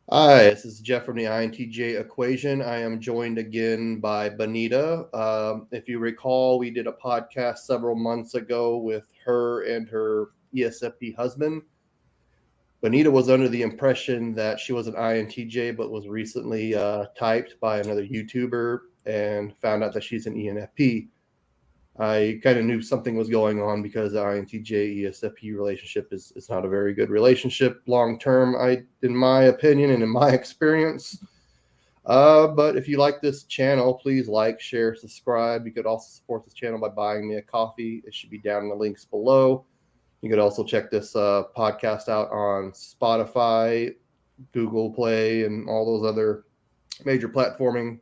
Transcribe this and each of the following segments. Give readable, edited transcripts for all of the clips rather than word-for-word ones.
Hi, this is Jeff from the INTJ equation. I am joined again by Bonita. If you recall, we did a podcast several months ago with her and her ESFP husband. Bonita was under the impression that she was an INTJ, but was recently typed by another YouTuber and found out that she's an ENFP. I kind of knew something was going on because the INTJ ESFP relationship is not a very good relationship long term, in my opinion and in my experience. But if you like this channel, please like, share, subscribe. You could also support this channel by buying me a coffee. It should be down in the links below. You could also check this podcast out on Spotify, Google Play, and all those other major platforming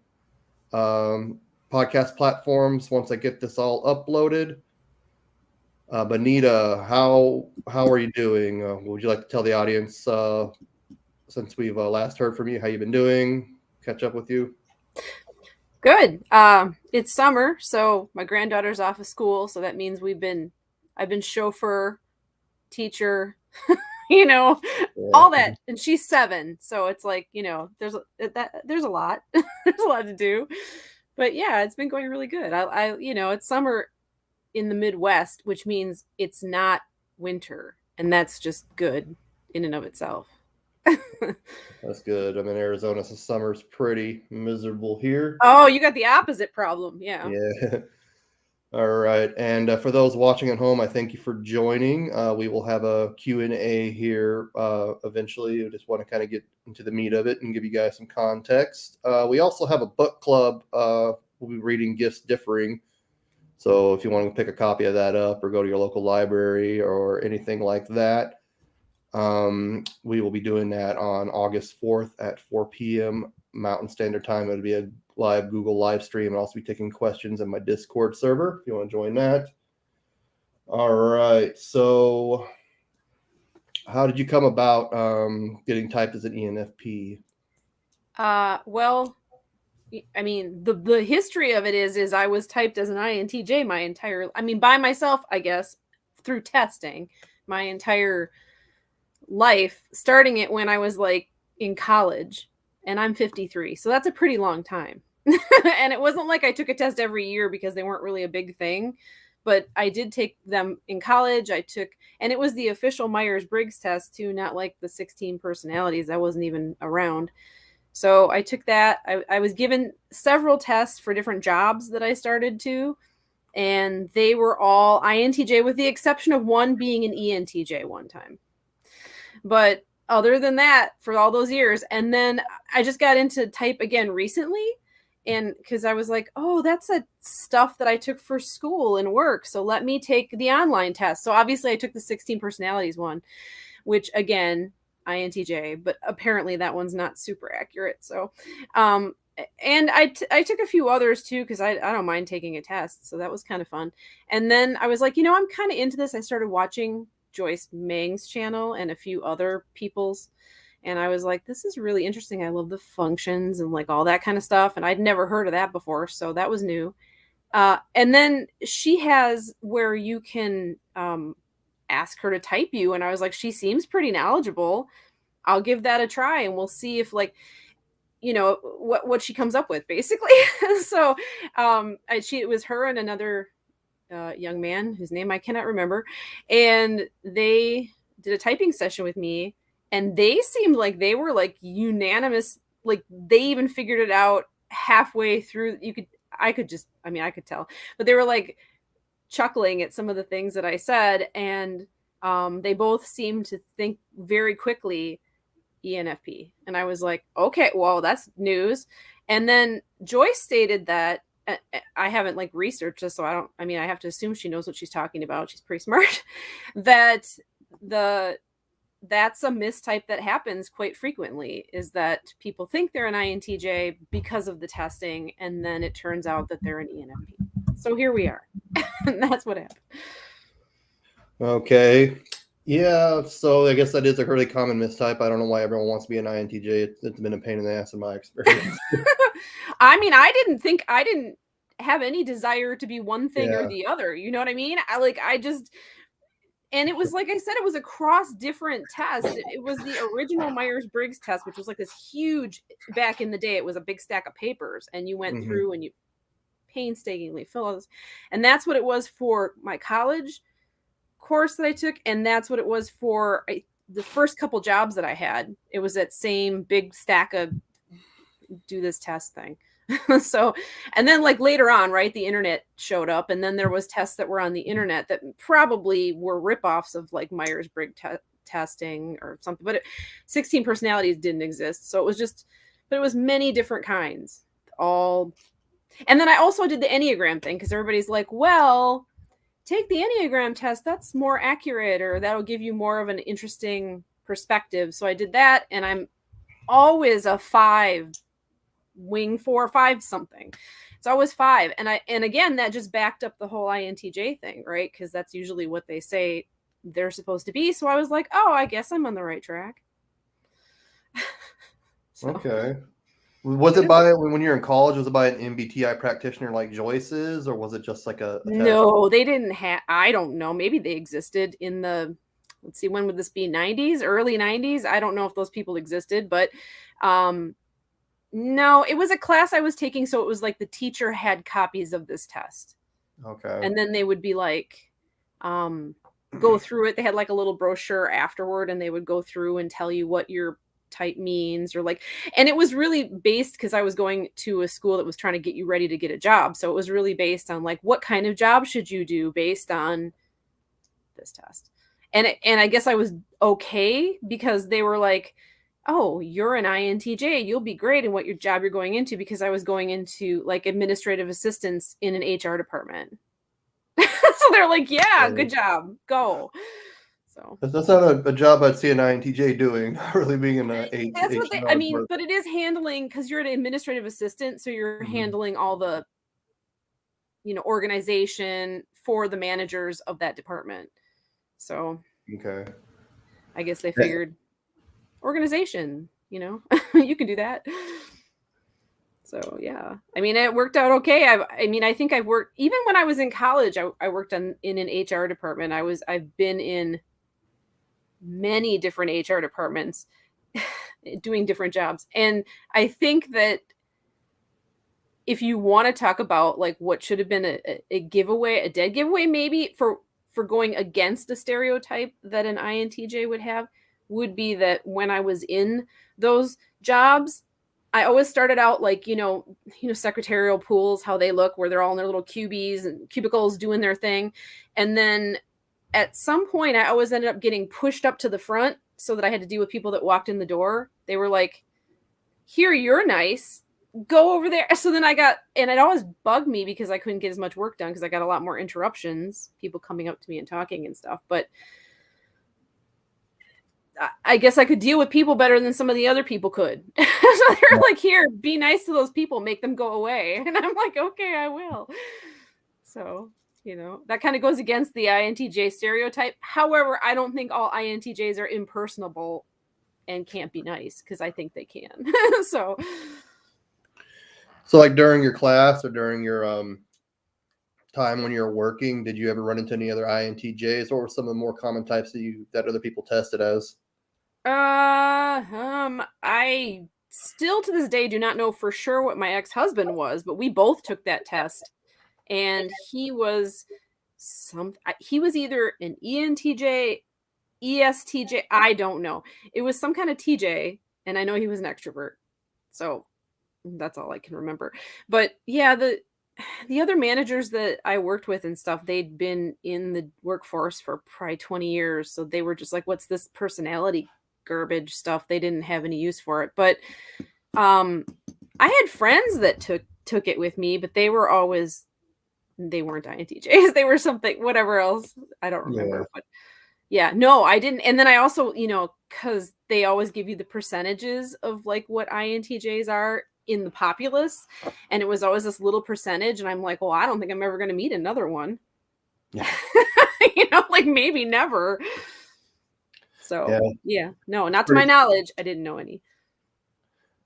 um, podcast platforms once I get this all uploaded. Bonita, how are you doing? Would you like to tell the audience, since we've last heard from you, how you've been doing? Catch up with you. Good. It's summer, so my granddaughter's off of school, so that means I've been chauffeur, teacher, you know, Yeah. all that, and she's 7, so it's like there's a lot, there's a lot to do, but yeah, it's been going really good. It's summer in the Midwest, which means it's not winter, and that's just good in and of itself. That's good. I'm in Arizona, so summer's pretty miserable here. Oh, you got the opposite problem, yeah. Yeah. All right. And for those watching at home, I thank you for joining. We will have a Q&A here eventually. I just want to kind of get into the meat of it and give you guys some context. We also have a book club. We'll be reading Gifts Differing. So if you want to pick a copy of that up or go to your local library or anything like that, we will be doing that on August 4th at 4 p.m. Mountain Standard Time. It'll be a live Google live stream. I'll also be taking questions in my Discord server if you want to join that. All right. So, how did you come about getting typed as an ENFP? Well, I mean, the history of it is I was typed as an INTJ my entire, I mean, by myself, I guess, through testing my entire life, starting it when I was like in college, and I'm 53, so that's a pretty long time. And it wasn't like I took a test every year because they weren't really a big thing, but I did take them in college. And it was the official Myers-Briggs test too, not like the 16 personalities. I wasn't even around. So I took that. I was given several tests for different jobs that I started to, and they were all INTJ with the exception of one being an ENTJ one time. But other than that, for all those years, and then I just got into type again recently, and because I was like, oh, that's a stuff that I took for school and work, so let me take the online test. So obviously I took the 16 personalities one, which again, INTJ, but apparently that one's not super accurate. So, and I took a few others too because I don't mind taking a test, so that was kind of fun. And then I was like, I'm kind of into this. I started watching Joyce Mang's channel and a few other people's, and I was like, this is really interesting. I love the functions and like all that kind of stuff, and I'd never heard of that before, so that was new. And then she has where you can ask her to type you, and I was like, she seems pretty knowledgeable. I'll give that a try, and we'll see if like what she comes up with, basically. So it was her and another young man whose name I cannot remember, and they did a typing session with me, and they seemed like they were like unanimous, like they even figured it out halfway through. I could tell, but they were like chuckling at some of the things that I said, and they both seemed to think very quickly ENFP. And I was like, okay, well, that's news. And then Joyce stated that I haven't like researched this, so I have to assume she knows what she's talking about. She's pretty smart. that the that's a mistype that happens quite frequently, is that people think they're an INTJ because of the testing, and then it turns out that they're an ENFP. So here we are. And that's what happened. Okay. Yeah, so I guess that is a really common mistype. I don't know why everyone wants to be an INTJ. It's been a pain in the ass in my experience. I mean, I didn't have any desire to be one thing or Yeah. the other. You know what I mean? I just And it was, like I said, it was across different tests. It was the original Myers-Briggs test, which was like this huge, back in the day, it was a big stack of papers, and you went through and you painstakingly fill all this. And that's what it was for my college course that I took, and that's what it was for the first couple jobs that I had. It was that same big stack of do this test thing. So, and then like later on, right, the internet showed up, and then there was tests that were on the internet that probably were ripoffs of like Myers-Briggs testing or something, but 16 personalities didn't exist. So it was just, but it was many different kinds, all. And then I also did the Enneagram thing, because everybody's like, well, take the Enneagram test, that's more accurate, or that'll give you more of an interesting perspective. So I did that, and I'm always a 5, wing 4 or 5 something. It's always 5. And again, that just backed up the whole INTJ thing, right? Because that's usually what they say they're supposed to be. So I was like, oh, I guess I'm on the right track. So. Okay. Was it by, when you're in college, was it by an MBTI practitioner like Joyce's, or was it just like a no, they didn't have, I don't know. Maybe they existed in the, let's see, when would this be? 90s, early 90s? I don't know if those people existed, but no, it was a class I was taking. So it was like the teacher had copies of this test. Okay. And then they would be like, go through it. They had like a little brochure afterward, and they would go through and tell you what your type means, or like, and it was really based, because I was going to a school that was trying to get you ready to get a job. So it was really based on like, what kind of job should you do based on this test. And I guess I was okay, because they were like, oh, you're an INTJ, you'll be great in what your job you're going into, because I was going into like administrative assistance in an HR department. So they're like, yeah, good job, go. So that's not a job I'd see an INTJ doing, not really being in a that's what they, I mean, but it is handling, because you're an administrative assistant, so you're handling all the, you know, organization for the managers of that department. So okay, I guess they figured organization, you know, you can do that. So yeah, I mean, it worked out okay. I mean, I think I've worked, even when I was in college, I worked in an HR department. I've been in many different HR departments doing different jobs. And I think that if you want to talk about like what should have been a giveaway, a dead giveaway, maybe for going against a stereotype that an INTJ would have, would be that when I was in those jobs, I always started out like, you know, secretarial pools, how they look, where they're all in their little cubies and cubicles doing their thing. And then at some point, I always ended up getting pushed up to the front, so that I had to deal with people that walked in the door. They were like, here, you're nice, go over there. So then and it always bugged me, because I couldn't get as much work done, because I got a lot more interruptions, people coming up to me and talking and stuff. But I guess I could deal with people better than some of the other people could. So they're like, here, be nice to those people, make them go away. And I'm like, okay, I will. So, you know, that kind of goes against the INTJ stereotype. However, I don't think all INTJs are impersonable and can't be nice, because I think they can. So like during your class or during your time when you're working, did you ever run into any other INTJs? What were some of the more common types that other people tested as? I still to this day do not know for sure what my ex-husband was, but we both took that test, and he was either an ENTJ, ESTJ, I don't know. It was some kind of TJ, and I know he was an extrovert. So that's all I can remember. But yeah, the other managers that I worked with and stuff, they'd been in the workforce for probably 20 years. So they were just like, what's this personality garbage stuff? They didn't have any use for it. But I had friends that took it with me, but they weren't INTJs. They were something, whatever else. I don't remember. Yeah. But yeah, no, I didn't. And then I also, you know, because they always give you the percentages of like what INTJs are in the populace, and it was always this little percentage, and I'm like, well, I don't think I'm ever going to meet another one. Yeah. You know, like maybe never. So yeah, no, not to my knowledge, I didn't know any.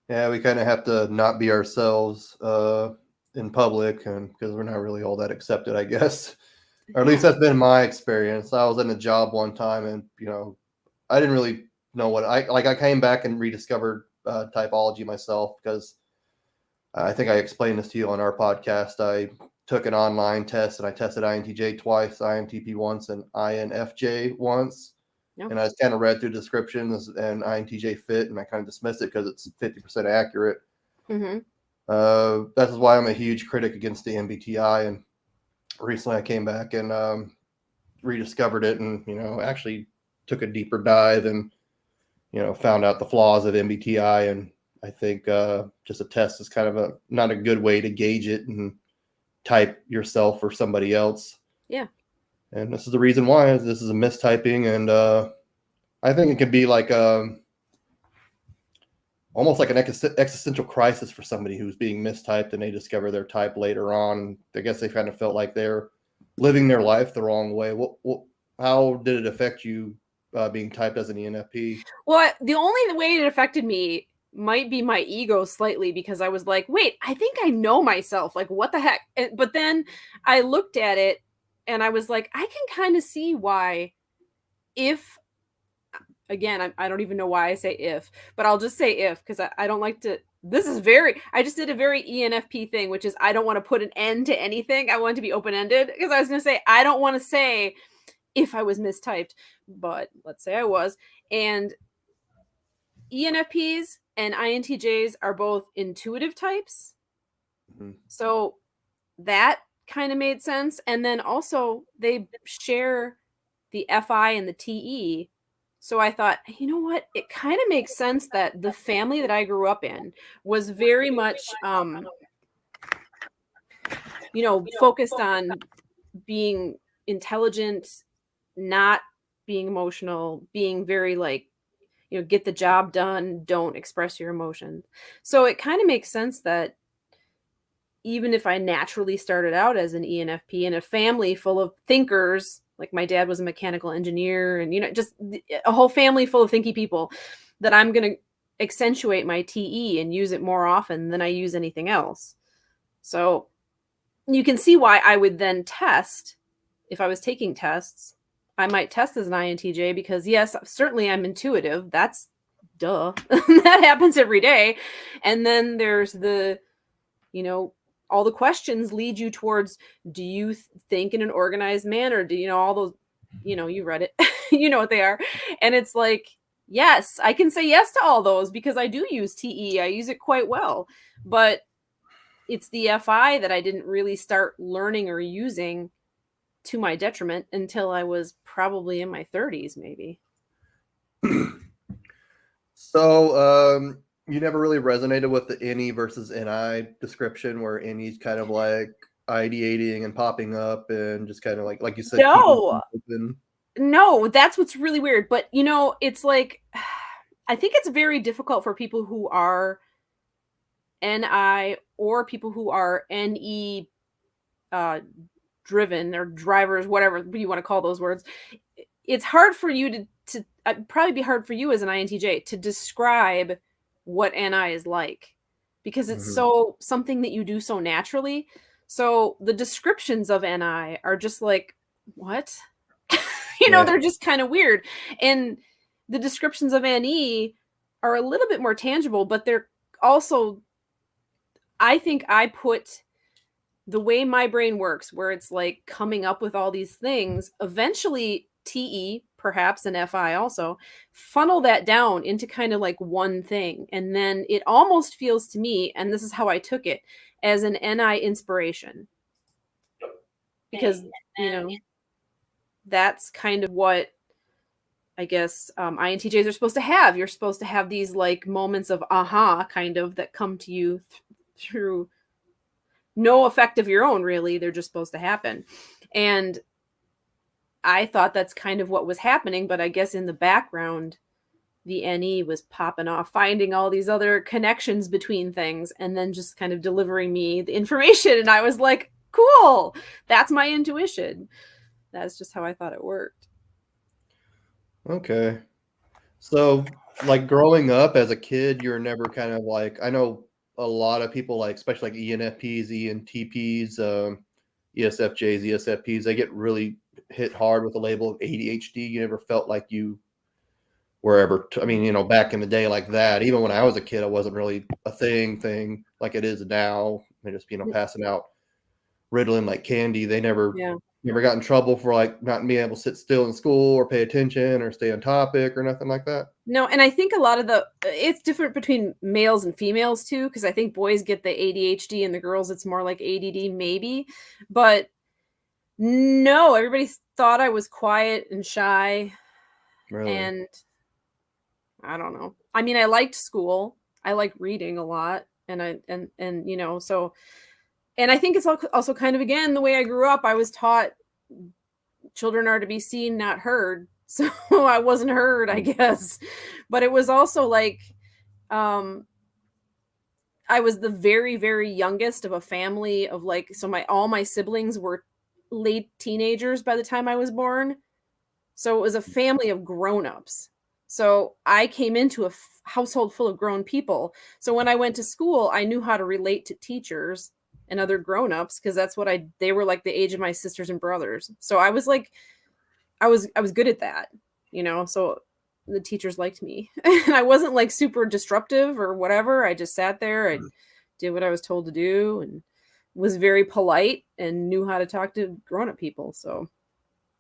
Yeah, we kind of have to not be ourselves in public, and because we're not really all that accepted, I guess. or at least Yeah. that's been my experience. I was in a job one time, and I didn't really know what I like. I came back and rediscovered typology myself because I think I explained this to you on our podcast. I took an online test and I tested INTJ twice, INTP once, and INFJ once. No. And I just kind of read through descriptions, and INTJ fit, and I kind of dismissed it because it's 50% accurate. Mm-hmm. That's why I'm a huge critic against the MBTI. And recently I came back and rediscovered it, and actually took a deeper dive and found out the flaws of MBTI. And I think just a test is kind of not a good way to gauge it and type yourself or somebody else. Yeah. And this is the reason why. This is a mistyping, and I think it could be like almost like an existential crisis for somebody who's being mistyped and they discover their type later on. I guess they kind of felt like they're living their life the wrong way. How did it affect you being typed as an ENFP? Well, the only way it affected me might be my ego slightly, because I was like, wait, I think I know myself. Like, what the heck? But then I looked at it and I was like, I can kind of see why, if, again, I don't even know why I say if, but I'll just say if, because I don't like to. I just did a very ENFP thing, which is I don't want to put an end to anything. I want it to be open ended, because I was going to say, I don't want to say if I was mistyped, but let's say I was. And ENFPs and INTJs are both intuitive types. Mm-hmm. So that kind of made sense. And then also they share the FI and the TE. So I thought, you know what? It kind of makes sense that the family that I grew up in was very much, focused on being intelligent, not being emotional, being very like, get the job done, don't express your emotions. So it kind of makes sense that even if I naturally started out as an ENFP in a family full of thinkers, like my dad was a mechanical engineer, and just a whole family full of thinky people, that I'm going to accentuate my TE and use it more often than I use anything else. So you can see why I would then test. If I was taking tests, I might test as an INTJ, because yes, certainly I'm intuitive. That's duh. That happens every day. And then there's the, all the questions lead you towards, do you think in an organized manner? Do all those, you read it, you know what they are. And it's like, yes, I can say yes to all those because I do use TE. I use it quite well. But it's the FI that I didn't really start learning or using to my detriment until I was probably in my 30s, maybe. So, you never really resonated with the NE versus NI description, where NE's kind of like ideating and popping up and just kind of like you said, keeping No, open. no, that's what's really weird. But it's like, I think it's very difficult for people who are NI or people who are NE driven, or drivers, whatever you want to call those words. It's hard for you to probably be hard for you as an INTJ to describe what NI is like, because it's so something that you do so naturally. So the descriptions of NI are just like, what? Yeah. They're just kind of weird. And the descriptions of NE are a little bit more tangible, but they're also, I think I put the way my brain works, where it's like coming up with all these things, eventually TE, perhaps, and FI also funnel that down into kind of like one thing. And then it almost feels to me, and this is how I took it, as an NI inspiration. Because, that's kind of what I guess INTJs are supposed to have. You're supposed to have these like moments of aha kind of that come to you through no effect of your own, really. They're just supposed to happen. And I thought that's kind of what was happening, but I guess in the background, the NE was popping off, finding all these other connections between things, and then just kind of delivering me the information. And I was like, cool, that's my intuition. That's just how I thought it worked. Okay. So, like growing up as a kid, you're never kind of like, I know a lot of people, like especially like ENFPs, ENTPs, ESFJs, ESFPs, they get really hit hard with the label of ADHD. You never felt like you were ever, I mean, back in the day like that. Even when I was a kid, I wasn't really a thing like it is now. They just, passing out Ritalin like candy. They never Yeah. got in trouble for like not being able to sit still in school or pay attention or stay on topic or nothing like that. No, and I think a lot of it's different between males and females too, because I think boys get the ADHD and the girls it's more like ADD maybe. But no, everybody thought I was quiet and shy, Really? and I don't know. I mean, I liked school. I like reading a lot, and so, and I think it's also kind of, again, the way I grew up. I was taught children are to be seen, not heard. So I wasn't heard, I guess. But it was also like, I was the very, very youngest of a family of like, so all my siblings were late teenagers by the time I was born. So it was a family of grown-ups. So I came into a household full of grown people. So when I went to school, I knew how to relate to teachers and other grown-ups, because that's what they were like the age of my sisters and brothers. So I was like, I was good at that, so the teachers liked me. And I wasn't like super disruptive or whatever. I just sat there, I did what I was told to do, and was very polite and knew how to talk to grown-up people. So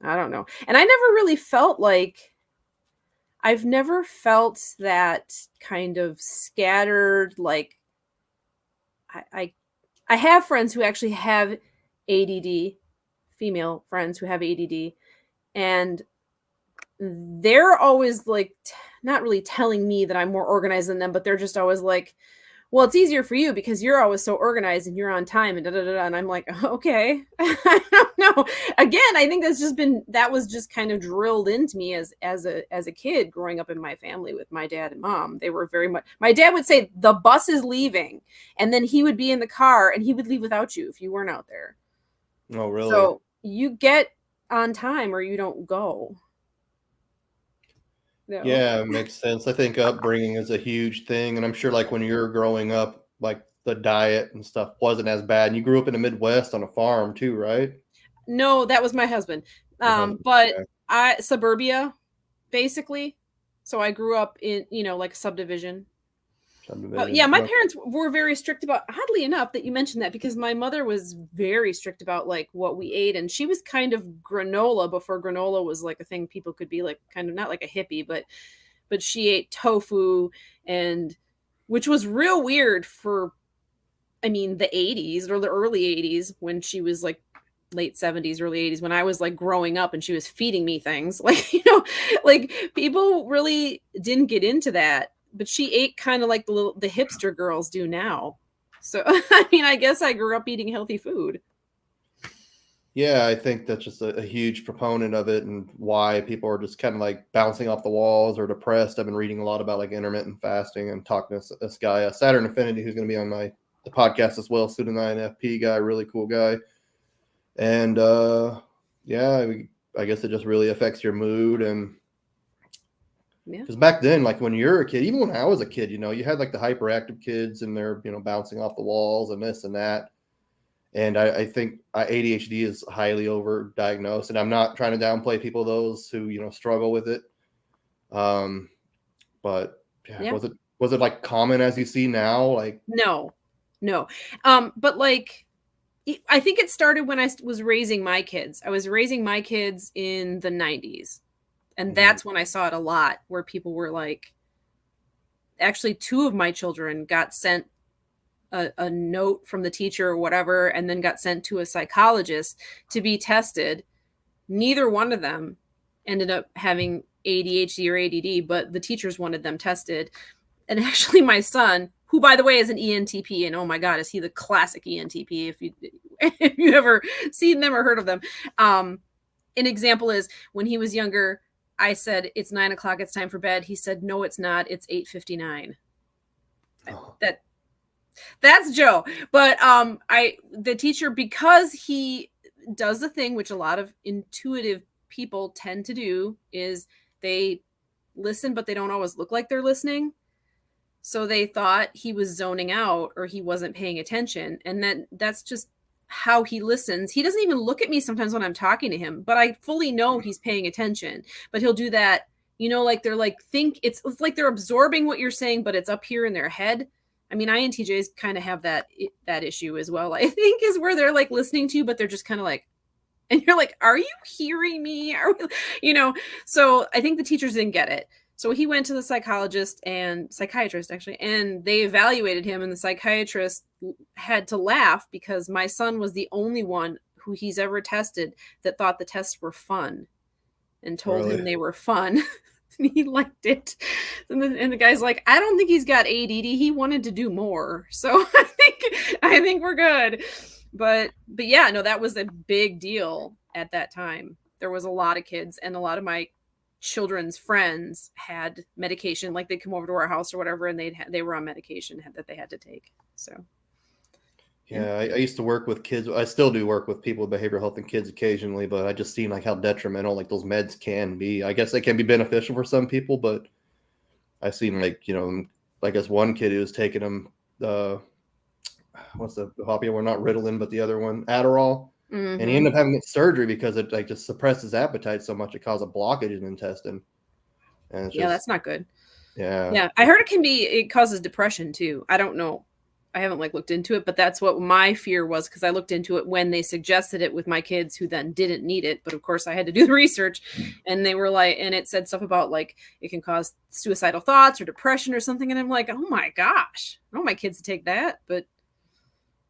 I don't know. And I never really felt like, I've never felt that kind of scattered, like I have friends who actually have ADD, female friends who have ADD, and they're always like not really telling me that I'm more organized than them, but they're just always like, well, it's easier for you because you're always so organized and you're on time and da da da. And I'm like, okay, I don't know. Again, I think that was just kind of drilled into me as a kid growing up in my family with my dad and mom. They were very much, my dad would say the bus is leaving, and then he would be in the car and he would leave without you if you weren't out there. Oh, really? So you get on time or you don't go. No. Yeah, it makes sense. I think upbringing is a huge thing, and I'm sure like when you're growing up, like the diet and stuff wasn't as bad. And you grew up in the Midwest on a farm too, right? No, that was my husband. Your husband, But okay. Suburbia, basically. So I grew up in, like a subdivision. But yeah, Subdivision. my Okay. parents were very strict about, oddly enough, that you mentioned that, because my mother was very strict about like what we ate, and she was kind of granola before granola was like a thing people could be like, kind of not like a hippie, but she ate tofu, and which was real weird for, I mean, the 80s or the early 80s, when she was like late 70s, early 80s, when I was like growing up and she was feeding me things. Like, like people really didn't get into that, but she ate kind of like the hipster girls do now. So, I mean, I guess I grew up eating healthy food. Yeah, I think that's just a huge proponent of it, and why people are just kind of like bouncing off the walls or depressed. I've been reading a lot about like intermittent fasting and talking to this guy, Saturn Affinity, who's going to be on the podcast as well. Student INFP guy, really cool guy. And yeah, I guess it just really affects your mood. And Yeah. because back then, like when you're a kid, even when I was a kid, you had like the hyperactive kids and they're bouncing off the walls and this and that. And I think ADHD is highly overdiagnosed, and I'm not trying to downplay those who struggle with it. But yeah, Yeah. was it like common as you see now? Like No. But like, I think it started when I was raising my kids. I was raising my kids in the 90s. And that's when I saw it a lot, where people were like, actually, two of my children got sent a note from the teacher or whatever, and then got sent to a psychologist to be tested. Neither one of them ended up having ADHD or ADD, but the teachers wanted them tested. And actually, my son, who by the way is an ENTP, and oh my God, is he the classic ENTP? If you ever seen them or heard of them, an example is when he was younger, I said, it's 9 o'clock, it's time for bed. He said, no, it's not, it's 8:59. That's Joe. But the teacher, because he does the thing which a lot of intuitive people tend to do, is they listen, but they don't always look like they're listening. So they thought he was zoning out or he wasn't paying attention. And that's just how he listens. He doesn't even look at me sometimes when I'm talking to him, but I fully know he's paying attention. But he'll do that, like they're like it's like they're absorbing what you're saying, but it's up here in their head. I mean, INTJs kind of have that issue as well. I think is where they're like listening to you, but they're just kind of like, and you're like, are you hearing me? Are we, So I think the teachers didn't get it. So he went to the psychiatrist, actually, and they evaluated him, and the psychiatrist had to laugh because my son was the only one who he's ever tested that thought the tests were fun and told him they were fun. And he liked it. And the guy's like, I don't think he's got ADD. He wanted to do more. So I think we're good. But yeah, no, that was a big deal at that time. There was a lot of kids, and a lot of my children's friends had medication, like they'd come over to our house or whatever, and they were on medication that they had to take. So yeah, I used to work with kids. I still do work with people with behavioral health and kids occasionally, but I just seen like how detrimental like those meds can be. I guess they can be beneficial for some people, but I've seen like, I guess one kid who was taking them, what's the popular one? Not Ritalin, but the other one, Adderall. Mm-hmm. And he ended up having surgery because it like just suppressed his appetite so much it caused a blockage in the intestine. And it's that's not good. Yeah. I heard it causes depression too. I don't know. I haven't like looked into it, but that's what my fear was, because I looked into it when they suggested it with my kids who then didn't need it. But of course I had to do the research, and they were like, and it said stuff about like it can cause suicidal thoughts or depression or something. And I'm like, oh my gosh, I don't want my kids to take that. But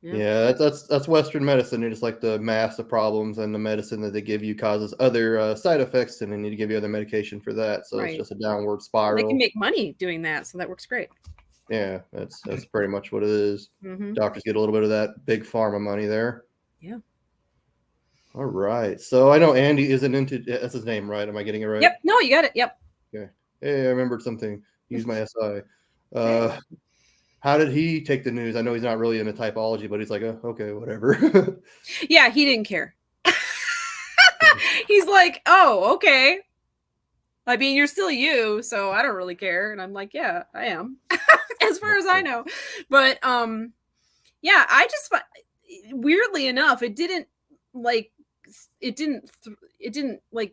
yeah, that's Western medicine. It's like the mass of problems, and the medicine that they give you causes other side effects, and they need to give you other medication for that. So It's just a downward spiral. They can make money doing that, so that works great. Yeah, that's pretty much what it is. Mm-hmm. Doctors get a little bit of that big pharma money there. Yeah. All right. So I know Andy isn't into, that's his name, right? Am I getting it right? Yep. No, you got it. Yep. Okay. Hey, I remembered something. Use my SI. How did he take the news? I know he's not really into typology, but he's like, oh, okay, whatever. Yeah, he didn't care. He's like, oh, okay. I mean, you're still you, so I don't really care. And I'm like, yeah, I am, as far as I know. But yeah, I just weirdly enough, it didn't like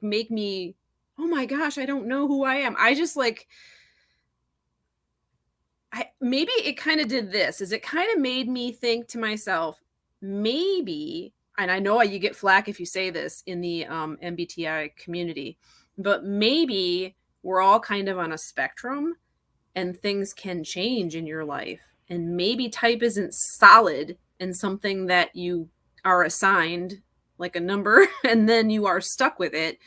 make me, oh my gosh, I don't know who I am. I just like, maybe it kind of did this, is it kind of made me think to myself, maybe, and I know you get flack if you say this in the MBTI community, but maybe we're all kind of on a spectrum and things can change in your life. And maybe type isn't solid and something that you are assigned like a number and then you are stuck with it.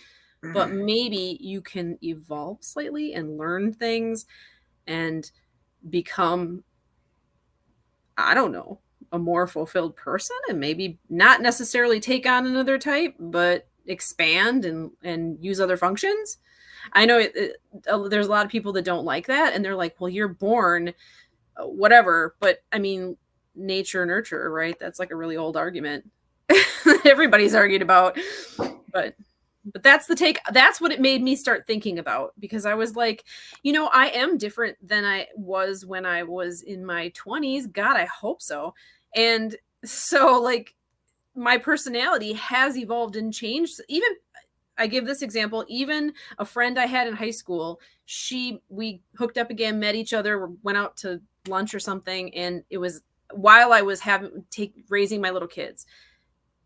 But maybe you can evolve slightly and learn things and become, I don't know, a more fulfilled person, and maybe not necessarily take on another type, but expand and use other functions. I know there's a lot of people that don't like that, and they're like, well, you're born whatever. But I mean, nature nurture, right? That's like a really old argument. Everybody's argued about, but that's the take. That's what it made me start thinking about, because I was like, I am different than I was when I was in my 20s. God, I hope so. And so like my personality has evolved and changed. Even, I give this example, even a friend I had in high school, we hooked up again, met each other, went out to lunch or something. And it was while I was raising my little kids.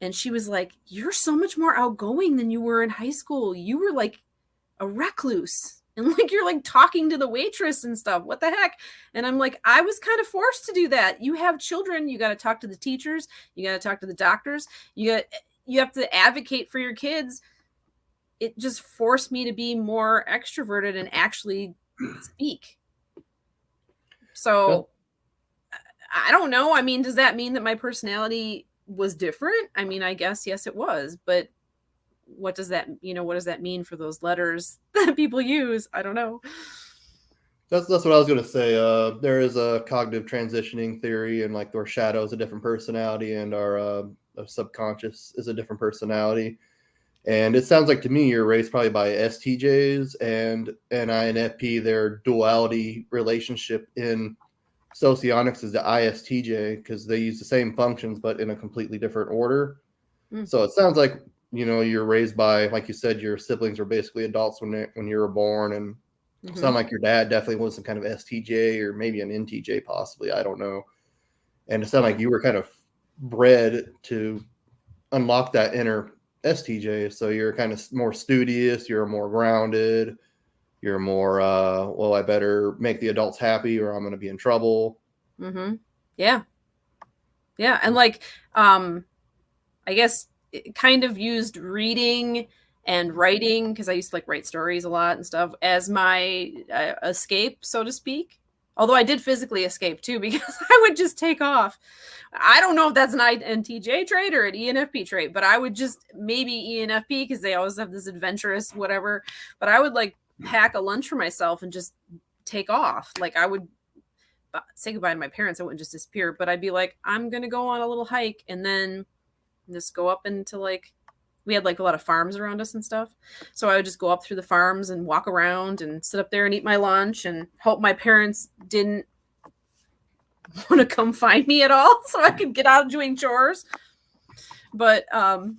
And she was like, you're so much more outgoing than you were in high school. You were like a recluse. And like, you're like talking to the waitress and stuff. What the heck? And I'm like, I was kind of forced to do that. You have children. You got to talk to the teachers. You got to talk to the doctors. You have to advocate for your kids. It just forced me to be more extroverted and actually speak. So I don't know. I mean, does that mean that my personality was different? I mean, I guess, yes, it was. But what does that mean for those letters that people use? I don't know. That's what I was going to say. There is a cognitive transitioning theory, and like our shadow is a different personality, and our subconscious is a different personality. And it sounds like to me you're raised probably by STJs and INFP, their duality relationship in Socionics is the ISTJ because they use the same functions but in a completely different order. So it sounds like, you're raised by, like you said, your siblings were basically adults when you were born, and sound like your dad definitely was some kind of STJ or maybe an NTJ possibly. I don't know. And it sounded like you were kind of bred to unlock that inner STJ. So you're kind of more studious, you're more grounded, you're more, well, I better make the adults happy or I'm going to be in trouble. Yeah. Yeah. And like, I guess it kind of used reading and writing, because I used to like write stories a lot and stuff, as my escape, so to speak. Although I did physically escape too, because I would just take off. I don't know if that's an INTJ trait or an ENFP trait, but I would just, maybe ENFP, because they always have this adventurous whatever. But I would like pack a lunch for myself and just take off. Like I would say goodbye to my parents. I wouldn't just disappear, but I'd be like, I'm going to go on a little hike and then just go up into like, we had like a lot of farms around us and stuff. So I would just go up through the farms and walk around and sit up there and eat my lunch and hope my parents didn't want to come find me at all so I could get out of doing chores. But, so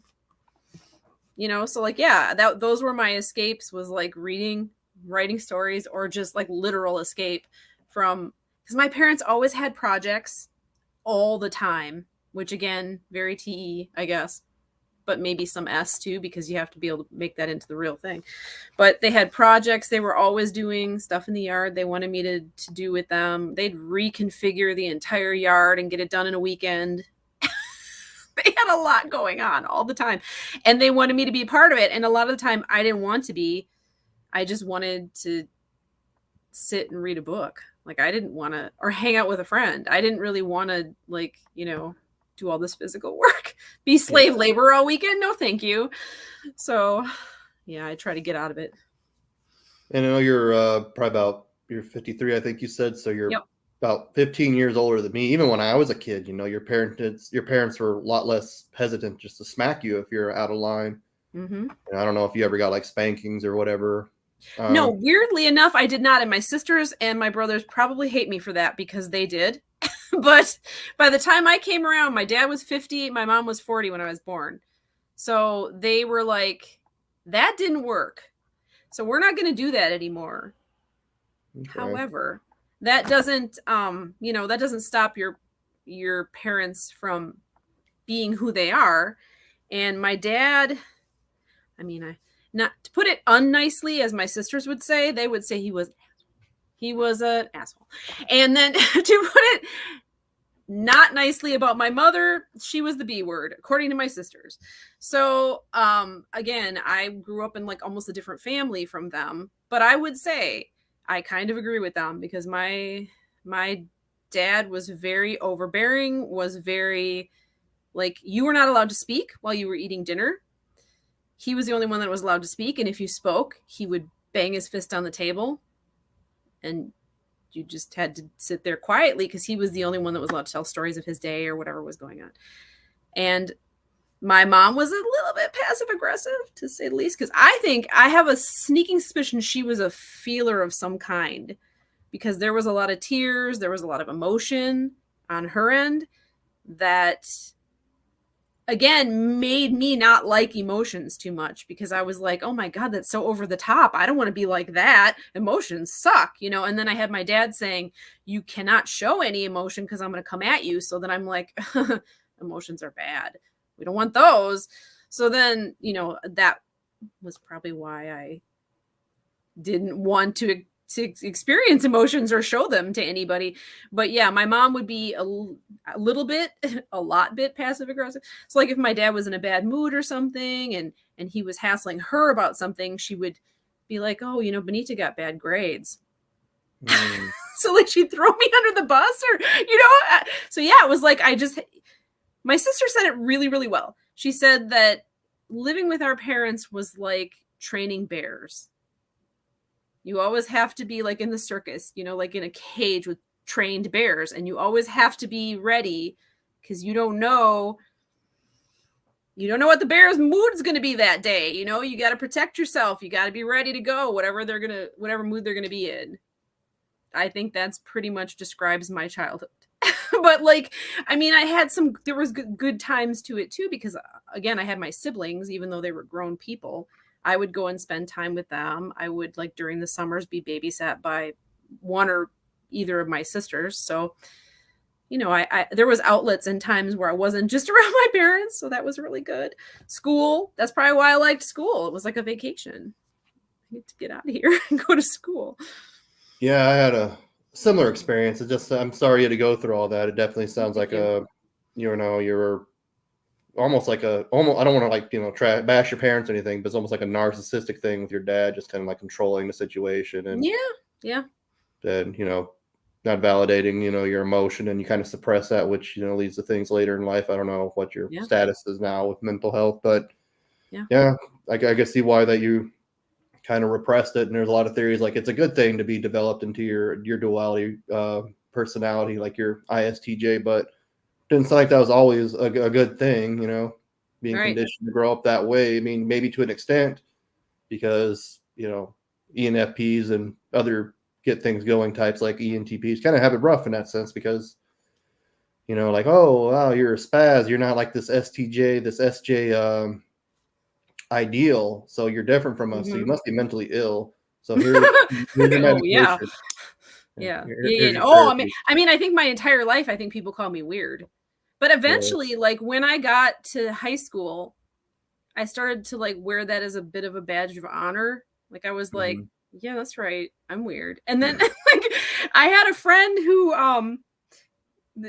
like, yeah, those were my escapes, was like reading, writing stories, or just like literal escape from, because my parents always had projects all the time, which again, very TE, I guess, but maybe some S too, because you have to be able to make that into the real thing. But they had projects. They were always doing stuff in the yard they wanted me to do with them. They'd reconfigure the entire yard and get it done in a weekend. They had a lot going on all the time, and they wanted me to be a part of it. And a lot of the time I didn't want to be. I just wanted to sit and read a book. Like I didn't want to, or hang out with a friend. I didn't really want to, like, do all this physical work, be slave labor all weekend. No, thank you. So yeah, I try to get out of it. And I know you're probably you're 53, I think you said. So you're about 15 years older than me. Even when I was a kid, your parents were a lot less hesitant just to smack you if you're out of line. And I don't know if you ever got like spankings or whatever. No, weirdly enough, I did not. And my sisters and my brothers probably hate me for that, because they did. But by the time I came around, my dad was 50, my mom was 40 when I was born. So they were like, that didn't work. So we're not going to do that anymore. Okay. However, that doesn't, that doesn't stop your parents from being who they are. And my dad, not to put it unnicely, as my sisters would say, they would say he was an asshole. And then to put it not nicely about my mother, she was the B word, according to my sisters. So, again, I grew up in like almost a different family from them, but I would say I kind of agree with them, because my dad was very overbearing, was very like, you were not allowed to speak while you were eating dinner. He was the only one that was allowed to speak. And if you spoke, he would bang his fist on the table, and you just had to sit there quietly, because he was the only one that was allowed to tell stories of his day or whatever was going on. And my mom was a little bit passive aggressive, to say the least, because I have a sneaking suspicion she was a feeler of some kind, because there was a lot of tears, there was a lot of emotion on her end that, again, made me not like emotions too much, because I was like, oh my God, that's so over the top. I don't want to be like that. Emotions suck, and then I had my dad saying, you cannot show any emotion because I'm going to come at you. So then I'm like, emotions are bad. We don't want those. So then, that was probably why I didn't want to experience emotions or show them to anybody. But yeah, my mom would be a lot bit passive aggressive. So like if my dad was in a bad mood or something and he was hassling her about something, she would be like, oh, Bonita got bad grades. So like she'd throw me under the bus, or, so yeah, it was like, my sister said it really, really well. She said that living with our parents was like training bears. You always have to be like in the circus, like in a cage with trained bears, and you always have to be ready, because you don't know what the bear's mood is going to be that day. You got to protect yourself. You got to be ready to go, whatever mood they're going to be in. I think that's pretty much describes my childhood. But like, I mean, there was good times to it too, because again, I had my siblings, even though they were grown people. I would go and spend time with them. I would, like, during the summers, be babysat by one or either of my sisters. So, you know, I there was outlets and times where I wasn't just around my parents, so that was really good. School, that's probably why I liked school. It was like a vacation. I need to get out of here and go to school. Yeah, I had a similar experience. It just, I'm sorry you had to go through all that. It definitely sounds like you're almost like almost, I don't want to, like, bash your parents or anything, but it's almost like a narcissistic thing with your dad, just kind of like controlling the situation and yeah, then, not validating, your emotion, and you kind of suppress that, which, leads to things later in life. I don't know what your status is now with mental health, but yeah, I can see why that you kind of repressed it. And there's a lot of theories like it's a good thing to be developed into your duality personality, like your ISTJ, but didn't sound like that was always a good thing, being conditioned to grow up that way. I mean, maybe to an extent, because ENFPs and other get things going types like ENTPs kind of have it rough in that sense, because like, oh wow, you're a spaz, you're not like this STJ, this SJ ideal, so you're different from us, so you must be mentally ill. So here's your medication. Yeah. I mean, I think my entire life, I think people call me weird, but eventually, like, when I got to high school, I started to, like, wear that as a bit of a badge of honor. Like, I was like, yeah, that's right, I'm weird. And then like, I had a friend who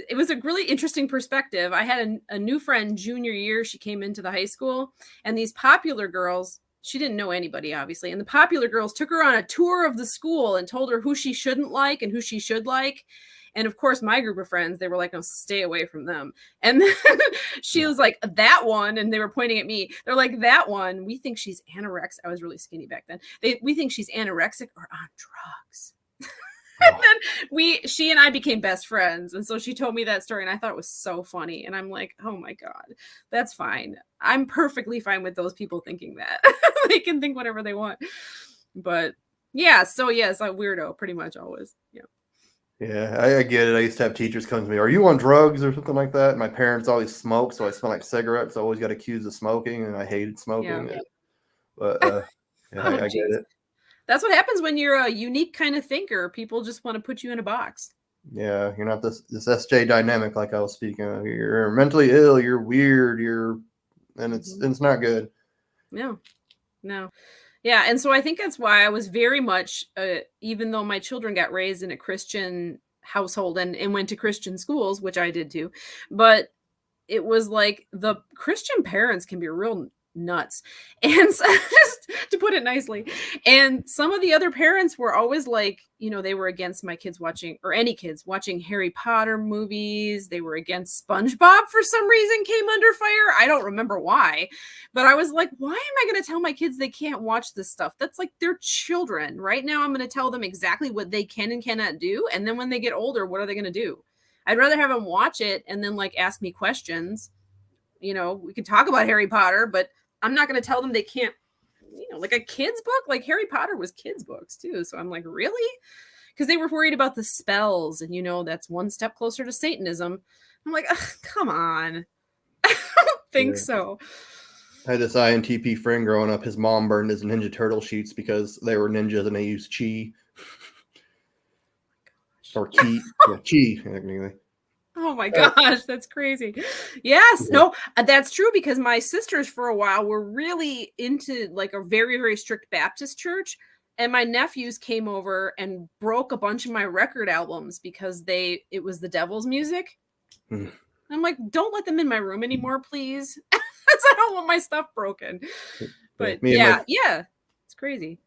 it was a really interesting perspective. I had a new friend junior year. She came into the high school, and these popular girls, she didn't know anybody, obviously, and the popular girls took her on a tour of the school and told her who she shouldn't like and who she should like. And of course, my group of friends, they were like, "Oh, stay away from them." And then she was like, "That one," and they were pointing at me. They're like, "That one, we think she's anorexic." I was really skinny back then. We think she's anorexic or on drugs. And then she and I became best friends. And so she told me that story, and I thought it was so funny. And I'm like, oh my God, that's fine. I'm perfectly fine with those people thinking that. They can think whatever they want. But yeah, so yes, I'm weirdo pretty much always. Yeah. Yeah, I get it. I used to have teachers come to me, "Are you on drugs?" or something like that. And my parents always smoked, so I smell like cigarettes. I always got accused of smoking, and I hated smoking. Yeah. But I get it. That's what happens when you're a unique kind of thinker. People just want to put you in a box. Yeah, you're not this SJ dynamic like I was speaking of. You're mentally ill. You're weird. And it's not good. No. Yeah, and so I think that's why I was very much, even though my children got raised in a Christian household and went to Christian schools, which I did too, but it was like the Christian parents can be real nuts. And so, just to put it nicely, and some of the other parents were always like, they were against my kids watching, or any kids watching, Harry Potter movies. They were against SpongeBob for some reason, came under fire. I don't remember why, but I was like, why am I going to tell my kids they can't watch this stuff? That's like their children. Right now, I'm going to tell them exactly what they can and cannot do. And then when they get older, what are they going to do? I'd rather have them watch it and then, like, ask me questions. We can talk about Harry Potter, but I'm not going to tell them they can't, like a kid's book. Like Harry Potter was kids' books too. So I'm like, really? Because they were worried about the spells, and that's one step closer to Satanism. I'm like, come on. I don't think so. I had this INTP friend growing up. His mom burned his Ninja Turtle sheets because they were ninjas and they used chi. Or chi. Chi, technically. Oh my gosh, that's crazy. Yes, no, that's true, because my sisters for a while were really into like a very, very strict Baptist church. And my nephews came over and broke a bunch of my record albums because it was the devil's music. I'm like, don't let them in my room anymore, please. Because I don't want my stuff broken. But yeah, it's crazy.